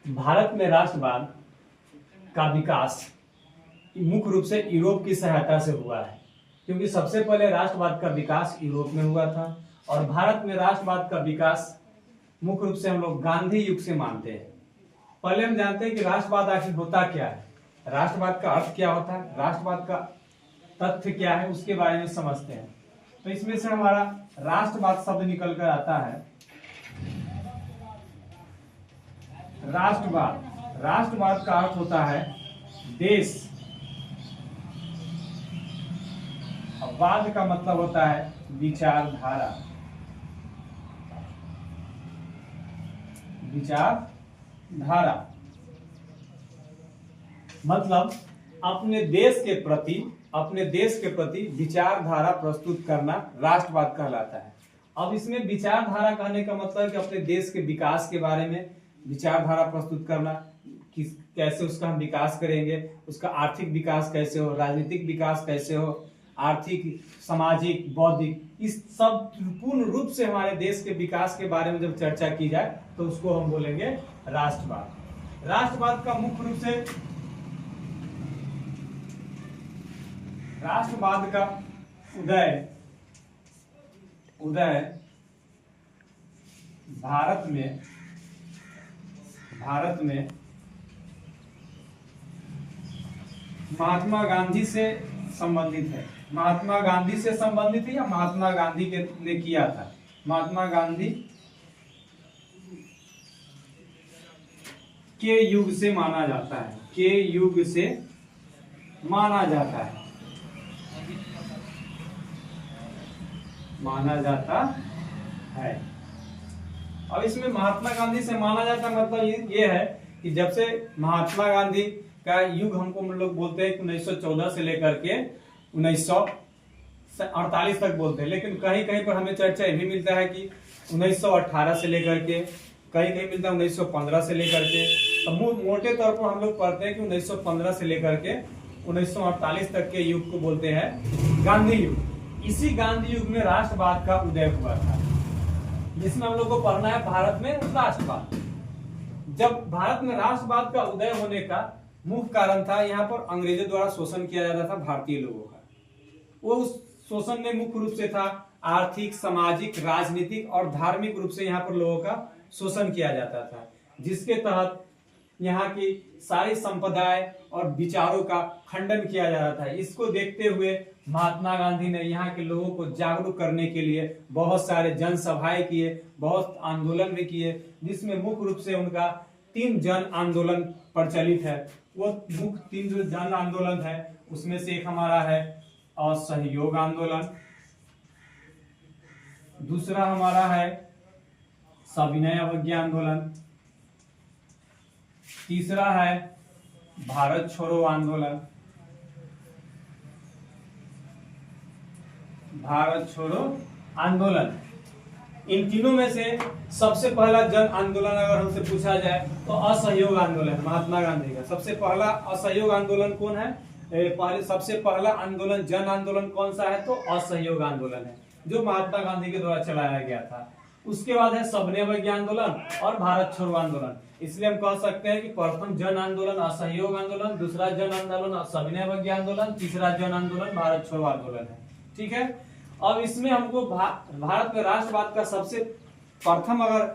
भारत में राष्ट्रवाद का विकास मुख्य रूप से यूरोप की सहायता से हुआ है, क्योंकि सबसे पहले राष्ट्रवाद का विकास यूरोप में हुआ था। और भारत में राष्ट्रवाद का विकास मुख्य रूप से हम लोग गांधी युग से मानते हैं। पहले हम जानते हैं कि राष्ट्रवाद आखिर होता क्या है, राष्ट्रवाद का अर्थ क्या होता है, राष्ट्रवाद का तथ्य क्या है, उसके बारे में समझते हैं। तो इसमें से हमारा राष्ट्रवाद शब्द निकल कर आता है राष्ट्रवाद। राष्ट्रवाद का अर्थ होता है देश, वाद का मतलब होता है विचारधारा। विचारधारा मतलब अपने देश के प्रति विचारधारा प्रस्तुत करना राष्ट्रवाद कहलाता है। अब इसमें विचारधारा कहने का मतलब कि अपने देश के विकास के बारे में विचारधारा प्रस्तुत करना, कैसे उसका हम विकास करेंगे, उसका आर्थिक विकास कैसे हो, राजनीतिक विकास कैसे हो, आर्थिक, सामाजिक, बौद्धिक, इस सब पूर्ण रूप से हमारे देश के विकास के बारे में जब चर्चा की जाए तो उसको हम बोलेंगे राष्ट्रवाद। राष्ट्रवाद का मुख्य रूप से राष्ट्रवाद का उदय भारत में महात्मा गांधी से संबंधित है। महात्मा गांधी से संबंधित है या महात्मा गांधी ने किया था? महात्मा गांधी के युग से माना जाता है, के युग से माना जाता है, माना जाता है। अब इसमें महात्मा गांधी से माना जाता मतलब ये है कि जब से महात्मा गांधी का युग हमको हम लोग बोलते हैं 1914 से लेकर के 1948 तक बोलते हैं, लेकिन कहीं कहीं पर हमें चर्चा ये भी मिलता है कि 1918 से लेकर के, कहीं कहीं मिलता है 1915 से लेकर के। तो मोटे तौर पर हम लोग पढ़ते हैं कि 1915 से लेकर के 1948 तक के युग को बोलते हैं गांधी युग। इसी गांधी युग में राष्ट्रवाद का उदय हुआ था, जिसमें हम लोग को पढ़ना है भारत में राष्ट्रवाद। जब भारत में राष्ट्रवाद का उदय होने का मुख्य कारण था, यहाँ पर अंग्रेजों द्वारा शोषण किया जाता था भारतीय लोगों का। वो उस शोषण में मुख्य रूप से था आर्थिक, सामाजिक, राजनीतिक और धार्मिक रूप से यहाँ पर लोगों का शोषण किया जाता था, जिसके तहत यहाँ की सारी संप्रदाय और विचारों का खंडन किया जा रहा था। इसको देखते हुए महात्मा गांधी ने यहाँ के लोगों को जागरूक करने के लिए बहुत सारे जनसभाएं किए, बहुत आंदोलन भी किए, जिसमें मुख्य रूप से उनका 3 जन आंदोलन प्रचलित है। वो मुख्य 3 जो जन आंदोलन है उसमें से एक हमारा है असहयोग आंदोलन, दूसरा हमारा है सविनय अवज्ञा आंदोलन, तीसरा है भारत छोड़ो आंदोलन। भारत छोड़ो आंदोलन, इन तीनों में से सबसे पहला जन आंदोलन अगर हमसे पूछा जाए तो असहयोग आंदोलन, महात्मा गांधी का सबसे पहला असहयोग आंदोलन कौन है? सबसे पहला आंदोलन, जन आंदोलन कौन सा है? तो असहयोग आंदोलन है, जो महात्मा गांधी के द्वारा चलाया गया था। उसके बाद है सविनय अवज्ञा आंदोलन और भारत छोड़ो आंदोलन। इसलिए हम कह सकते हैं कि प्रथम जन आंदोलन असहयोग आंदोलन, दूसरा जन आंदोलन सविनय अवज्ञा आंदोलन, तीसरा जन आंदोलन भारत छोड़ो आंदोलन है। ठीक है। अब इसमें हमको भारत में राष्ट्रवाद का सबसे प्रथम अगर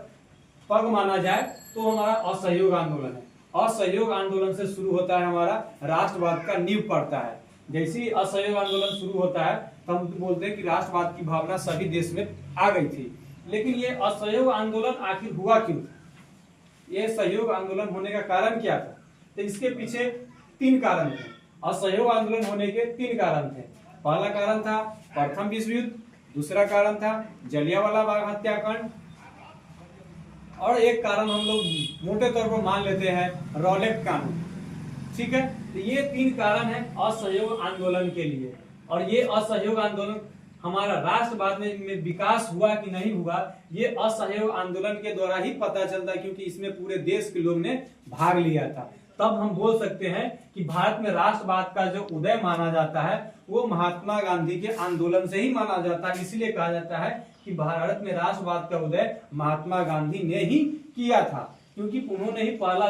पग माना जाए तो हमारा असहयोग आंदोलन है। असहयोग आंदोलन से शुरू होता है हमारा राष्ट्रवाद का नींव पड़ता है। जैसे ही असहयोग आंदोलन शुरू होता है तो हम बोलते हैं कि राष्ट्रवाद की भावना सभी देश में आ गई थी। लेकिन ये असहयोग आंदोलन आखिर हुआ क्यों था? ये सहयोग आंदोलन होने का कारण क्या था? तो इसके पीछे 3 कारण थे। असहयोग आंदोलन होने के 3 कारण थे। पहला कारण था प्रथम विश्व युद्ध, दूसरा कारण था जलियांवाला बाग हत्याकांड, और एक कारण हम लोग मोटे तौर पर मान लेते हैं रॉलेट कानून। ठीक है। तो ये 3 कारण है असहयोग आंदोलन के लिए। और ये असहयोग आंदोलन हमारा राष्ट्रवाद में विकास हुआ कि नहीं हुआ, ये असहयोग आंदोलन के द्वारा ही पता चलता, क्योंकि इसमें पूरे देश के लोग ने भाग लिया था। तब हम बोल सकते हैं कि भारत में राष्ट्रवाद का जो उदय माना जाता है वो महात्मा गांधी के आंदोलन से ही माना जाता है। इसलिए कहा जाता है कि भारत में राष्ट्रवाद का उदय महात्मा गांधी ने ही किया था। क्योंकि उन्होंने ही पहला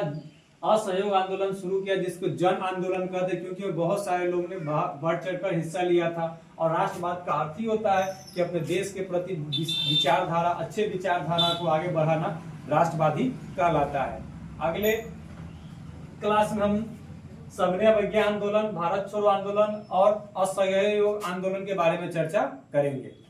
असहयोग आंदोलन शुरू किया, जिसको जन आंदोलन कहते, क्योंकि बहुत सारे लोगों ने बढ़ चढ़कर हिस्सा लिया था। और राष्ट्रवाद का अर्थ ही होता है कि अपने देश के प्रति विचारधारा, अच्छे विचारधारा को आगे बढ़ाना राष्ट्रवादी कहलाता है। अगले क्लास में हम सविनय अवज्ञा आंदोलन, भारत छोड़ो आंदोलन और असहयोग आंदोलन के बारे में चर्चा करेंगे।